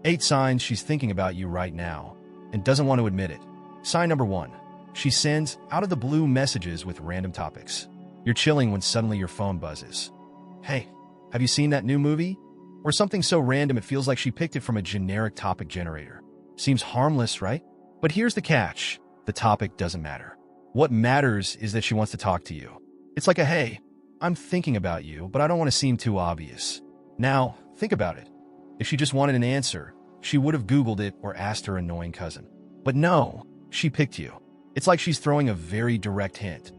8 signs she's thinking about you right now and doesn't want to admit it. Sign number 1. She sends out of the blue messages with random topics. You're chilling when suddenly your phone buzzes. Hey, have you seen that new movie? Or something so random it feels like she picked it from a generic topic generator. Seems harmless, right? But here's the catch. The topic doesn't matter. What matters is that she wants to talk to you. It's like a, hey, I'm thinking about you, but I don't want to seem too obvious. Now, think about it. If she just wanted an answer, she would have Googled it or asked her annoying cousin. But no, she picked you. It's like she's throwing a very direct hint.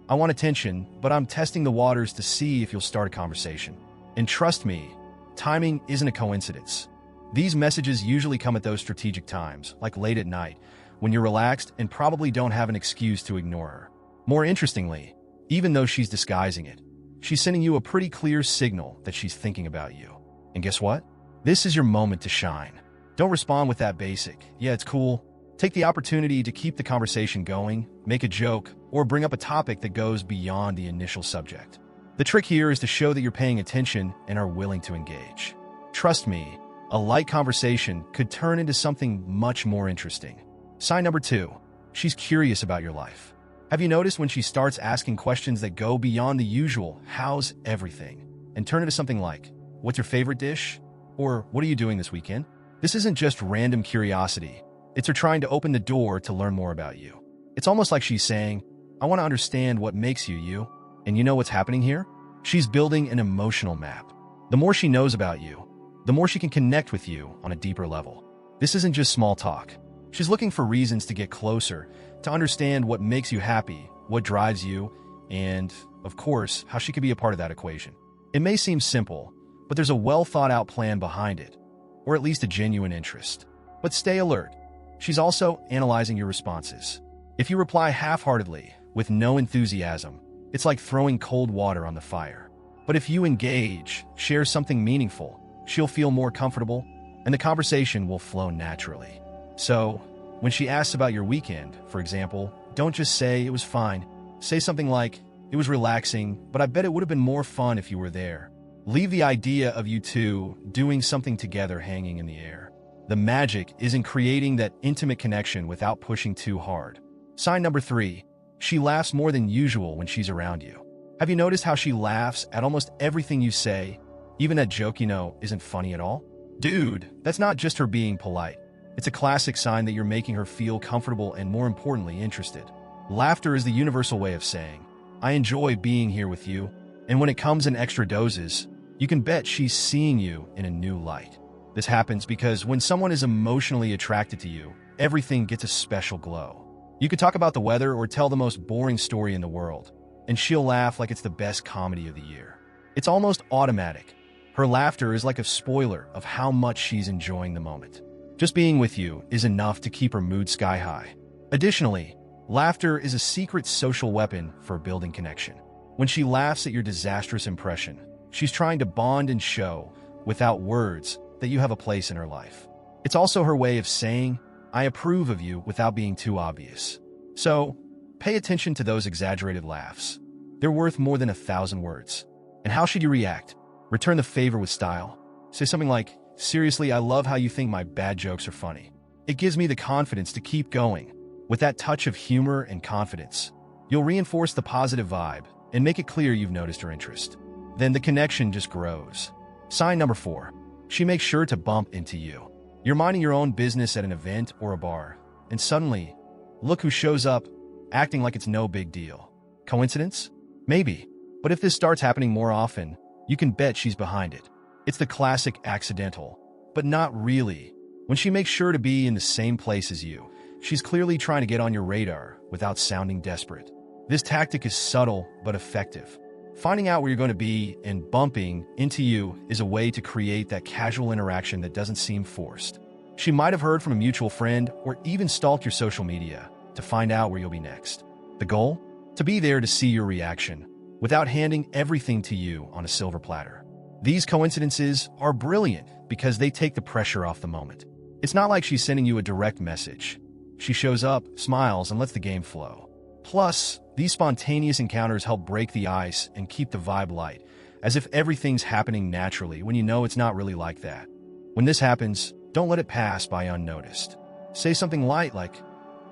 I want attention, but I'm testing the waters to see if you'll start a conversation. And trust me, timing isn't a coincidence. These messages usually come at those strategic times, like late at night, when you're relaxed and probably don't have an excuse to ignore her. More interestingly, even though she's disguising it, she's sending you a pretty clear signal that she's thinking about you. And guess what? This is your moment to shine. Don't respond with that basic, yeah, it's cool. Take the opportunity to keep the conversation going, make a joke, or bring up a topic that goes beyond the initial subject. The trick here is to show that you're paying attention and are willing to engage. Trust me, a light conversation could turn into something much more interesting. Sign number 2. She's curious about your life. Have you noticed when she starts asking questions that go beyond the usual, how's everything, and turn into something like, what's your favorite dish? Or what are you doing this weekend? This isn't just random curiosity. It's her trying to open the door to learn more about you. It's almost like she's saying, I want to understand what makes you you. And you know what's happening here? She's building an emotional map. The more she knows about you, the more she can connect with you on a deeper level. This isn't just small talk. She's looking for reasons to get closer, to understand what makes you happy, what drives you, and, of course, how she could be a part of that equation. It may seem simple, but there's a well-thought-out plan behind it, or at least a genuine interest. But stay alert. She's also analyzing your responses. If you reply half-heartedly, with no enthusiasm, it's like throwing cold water on the fire. But if you engage, share something meaningful, she'll feel more comfortable, and the conversation will flow naturally. So, when she asks about your weekend, for example, don't just say it was fine. Say something like, it was relaxing, but I bet it would have been more fun if you were there. Leave the idea of you two doing something together hanging in the air. The magic is in creating that intimate connection without pushing too hard. Sign number 3. She laughs more than usual when she's around you. Have you noticed how she laughs at almost everything you say? Even that joke you know isn't funny at all? Dude, that's not just her being polite. It's a classic sign that you're making her feel comfortable and, more importantly, interested. Laughter is the universal way of saying, I enjoy being here with you, and when it comes in extra doses, you can bet she's seeing you in a new light. This happens because when someone is emotionally attracted to you, everything gets a special glow. You could talk about the weather or tell the most boring story in the world, and she'll laugh like it's the best comedy of the year. It's almost automatic. Her laughter is like a spoiler of how much she's enjoying the moment. Just being with you is enough to keep her mood sky high. Additionally, laughter is a secret social weapon for building connection. When she laughs at your disastrous impression, she's trying to bond and show, without words, that you have a place in her life. It's also her way of saying, I approve of you without being too obvious. So, pay attention to those exaggerated laughs. They're worth more than 1,000 words. And how should you react? Return the favor with style. Say something like, seriously, I love how you think my bad jokes are funny. It gives me the confidence to keep going. With that touch of humor and confidence, you'll reinforce the positive vibe and make it clear you've noticed her interest. Then the connection just grows. Sign number 4. She makes sure to bump into you. You're minding your own business at an event or a bar, and suddenly, look who shows up, acting like it's no big deal. Coincidence? Maybe. But if this starts happening more often, you can bet she's behind it. It's the classic accidental, but not really. When she makes sure to be in the same place as you, she's clearly trying to get on your radar without sounding desperate. This tactic is subtle but effective. Finding out where you're going to be and bumping into you is a way to create that casual interaction that doesn't seem forced. She might have heard from a mutual friend or even stalked your social media to find out where you'll be next. The goal? To be there to see your reaction, without handing everything to you on a silver platter. These coincidences are brilliant because they take the pressure off the moment. It's not like she's sending you a direct message. She shows up, smiles, and lets the game flow. Plus, these spontaneous encounters help break the ice and keep the vibe light, as if everything's happening naturally when you know it's not really like that. When this happens, Don't let it pass by unnoticed. Say something light like,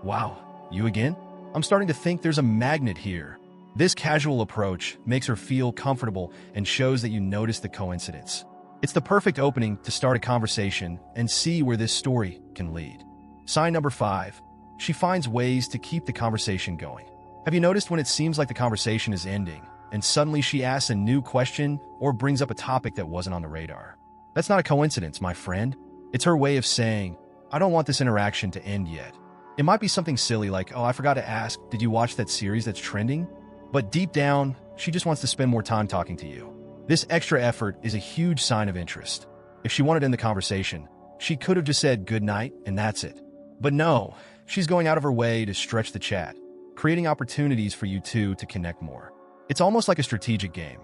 "Wow, you again? I'm starting to think there's a magnet here." This casual approach makes her feel comfortable and shows that you notice the coincidence. It's the perfect opening to start a conversation and see where this story can lead. Sign number 5. She finds ways to keep the conversation going. Have you noticed when it seems like the conversation is ending, and suddenly she asks a new question or brings up a topic that wasn't on the radar? That's not a coincidence, my friend. It's her way of saying, "I don't want this interaction to end yet." It might be something silly like, "Oh, I forgot to ask, did you watch that series that's trending?" But deep down, she just wants to spend more time talking to you. This extra effort is a huge sign of interest. If she wanted to end the conversation, she could have just said good night and that's it. But no, she's going out of her way to stretch the chat, creating opportunities for you two to connect more. It's almost like a strategic game.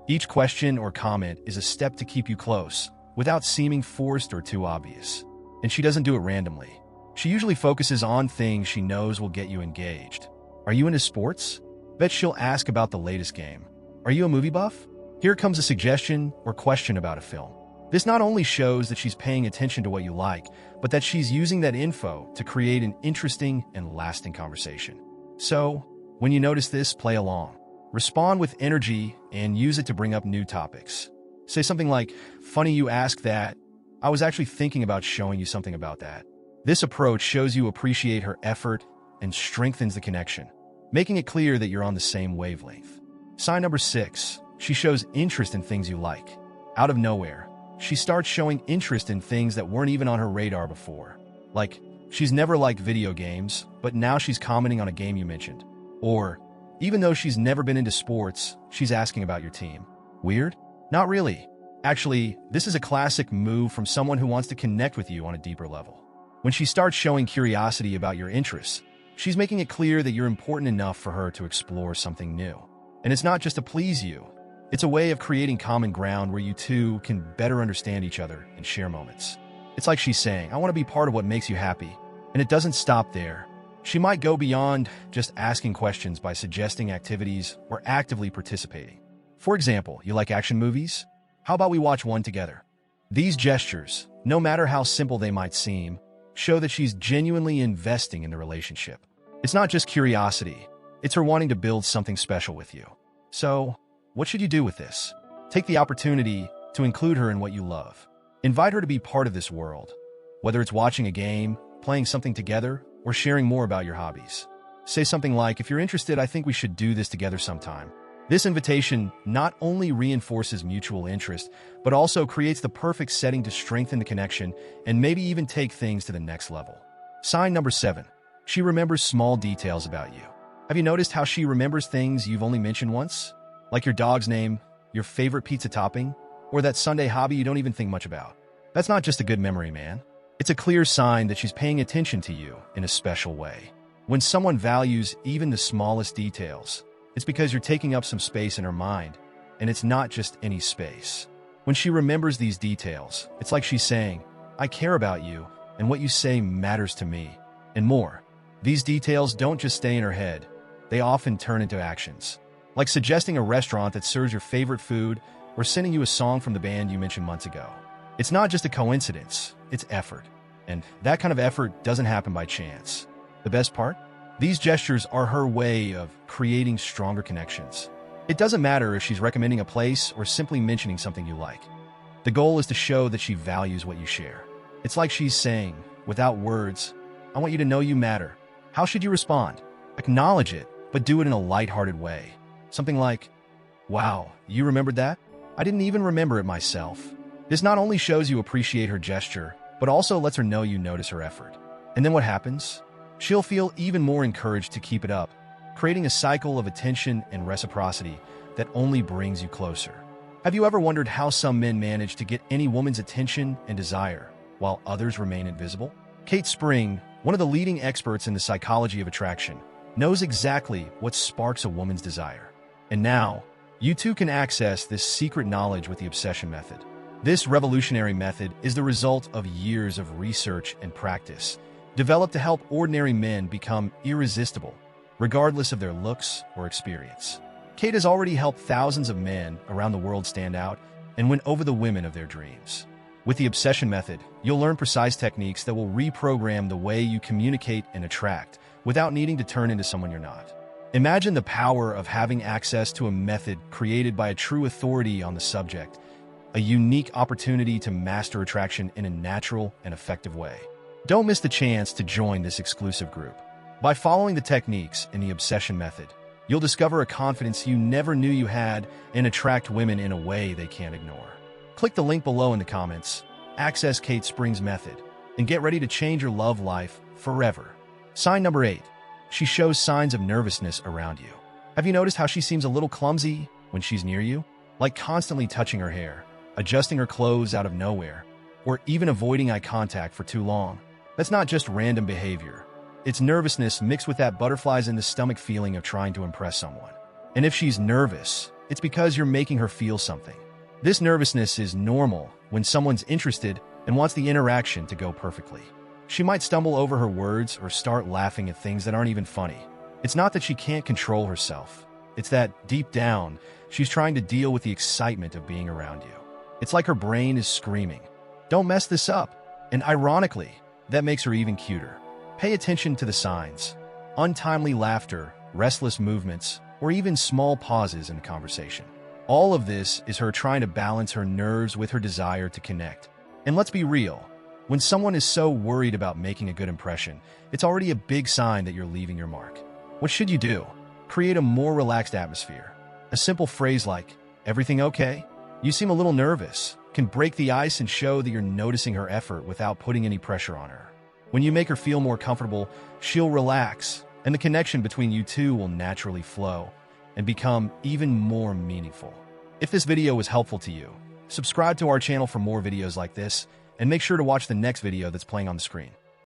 Each question or comment is a step to keep you close, without seeming forced or too obvious. And she doesn't do it randomly. She usually focuses on things she knows will get you engaged. Are you into sports? Bet she'll ask about the latest game. Are you a movie buff? Here comes a suggestion or question about a film. This not only shows that she's paying attention to what you like, but that she's using that info to create an interesting and lasting conversation. So, when you notice this, play along. Respond with energy and use it to bring up new topics. Say something like, "Funny you ask that. I was actually thinking about showing you something about that." This approach shows you appreciate her effort and strengthens the connection, making it clear that you're on the same wavelength. Sign number 6. She shows interest in things you like. Out of nowhere, she starts showing interest in things that weren't even on her radar before. Like, she's never liked video games, but now she's commenting on a game you mentioned. Or, even though she's never been into sports, she's asking about your team. Weird? Not really. Actually, this is a classic move from someone who wants to connect with you on a deeper level. When she starts showing curiosity about your interests, she's making it clear that you're important enough for her to explore something new. And it's not just to please you. It's a way of creating common ground where you two can better understand each other and share moments. It's like she's saying, "I want to be part of what makes you happy." And it doesn't stop there. She might go beyond just asking questions by suggesting activities or actively participating. For example, you like action movies? How about we watch one together? These gestures, no matter how simple they might seem, show that she's genuinely investing in the relationship. It's not just curiosity, it's her wanting to build something special with you. So, what should you do with this? Take the opportunity to include her in what you love. Invite her to be part of this world, whether it's watching a game, playing something together, or sharing more about your hobbies. Say something like, "If you're interested, I think we should do this together sometime." This invitation not only reinforces mutual interest, but also creates the perfect setting to strengthen the connection and maybe even take things to the next level. Sign number 7. She remembers small details about you. Have you noticed how she remembers things you've only mentioned once? Like your dog's name, your favorite pizza topping, or that Sunday hobby you don't even think much about. That's not just a good memory, man. It's a clear sign that she's paying attention to you in a special way. When someone values even the smallest details, it's because you're taking up some space in her mind, and it's not just any space. When she remembers these details, it's like she's saying, "I care about you, and what you say matters to me," and more. These details don't just stay in her head. They often turn into actions, like suggesting a restaurant that serves your favorite food or sending you a song from the band you mentioned months ago. It's not just a coincidence, it's effort. And that kind of effort doesn't happen by chance. The best part? These gestures are her way of creating stronger connections. It doesn't matter if she's recommending a place or simply mentioning something you like. The goal is to show that she values what you share. It's like she's saying, without words, "I want you to know you matter." How should you respond? Acknowledge it, but do it in a lighthearted way. Something like, "Wow, you remembered that? I didn't even remember it myself." This not only shows you appreciate her gesture, but also lets her know you notice her effort. And then what happens? She'll feel even more encouraged to keep it up, creating a cycle of attention and reciprocity that only brings you closer. Have you ever wondered how some men manage to get any woman's attention and desire, while others remain invisible? Kate Spring, one of the leading experts in the psychology of attraction, knows exactly what sparks a woman's desire. And now, you too can access this secret knowledge with the Obsession Method. This revolutionary method is the result of years of research and practice, developed to help ordinary men become irresistible, regardless of their looks or experience. Kate has already helped thousands of men around the world stand out and win over the women of their dreams. With the obsession method, you'll learn precise techniques that will reprogram the way you communicate and attract without needing to turn into someone you're not. Imagine the power of having access to a method created by a true authority on the subject, a unique opportunity to master attraction in a natural and effective way. Don't miss the chance to join this exclusive group. By following the techniques in the obsession method, you'll discover a confidence you never knew you had and attract women in a way they can't ignore. Click the link below in the comments, access Kate Spring's method, and get ready to change your love life forever. Sign number 8. She shows signs of nervousness around you. Have you noticed how she seems a little clumsy when she's near you? Like constantly touching her hair, adjusting her clothes out of nowhere, or even avoiding eye contact for too long. That's not just random behavior. It's nervousness mixed with that butterflies in the stomach feeling of trying to impress someone. And if she's nervous, it's because you're making her feel something. This nervousness is normal when someone's interested and wants the interaction to go perfectly. She might stumble over her words or start laughing at things that aren't even funny. It's not that she can't control herself. It's that, deep down, she's trying to deal with the excitement of being around you. It's like her brain is screaming, "Don't mess this up." And ironically, that makes her even cuter. Pay attention to the signs: untimely laughter, restless movements, or even small pauses in a conversation. All of this is her trying to balance her nerves with her desire to connect. And let's be real, when someone is so worried about making a good impression, it's already a big sign that you're leaving your mark. What should you do? Create a more relaxed atmosphere. A simple phrase like, "Everything okay? You seem a little nervous," can break the ice and show that you're noticing her effort without putting any pressure on her. When you make her feel more comfortable, she'll relax, and the connection between you two will naturally flow and become even more meaningful. If this video was helpful to you, subscribe to our channel for more videos like this, and make sure to watch the next video that's playing on the screen.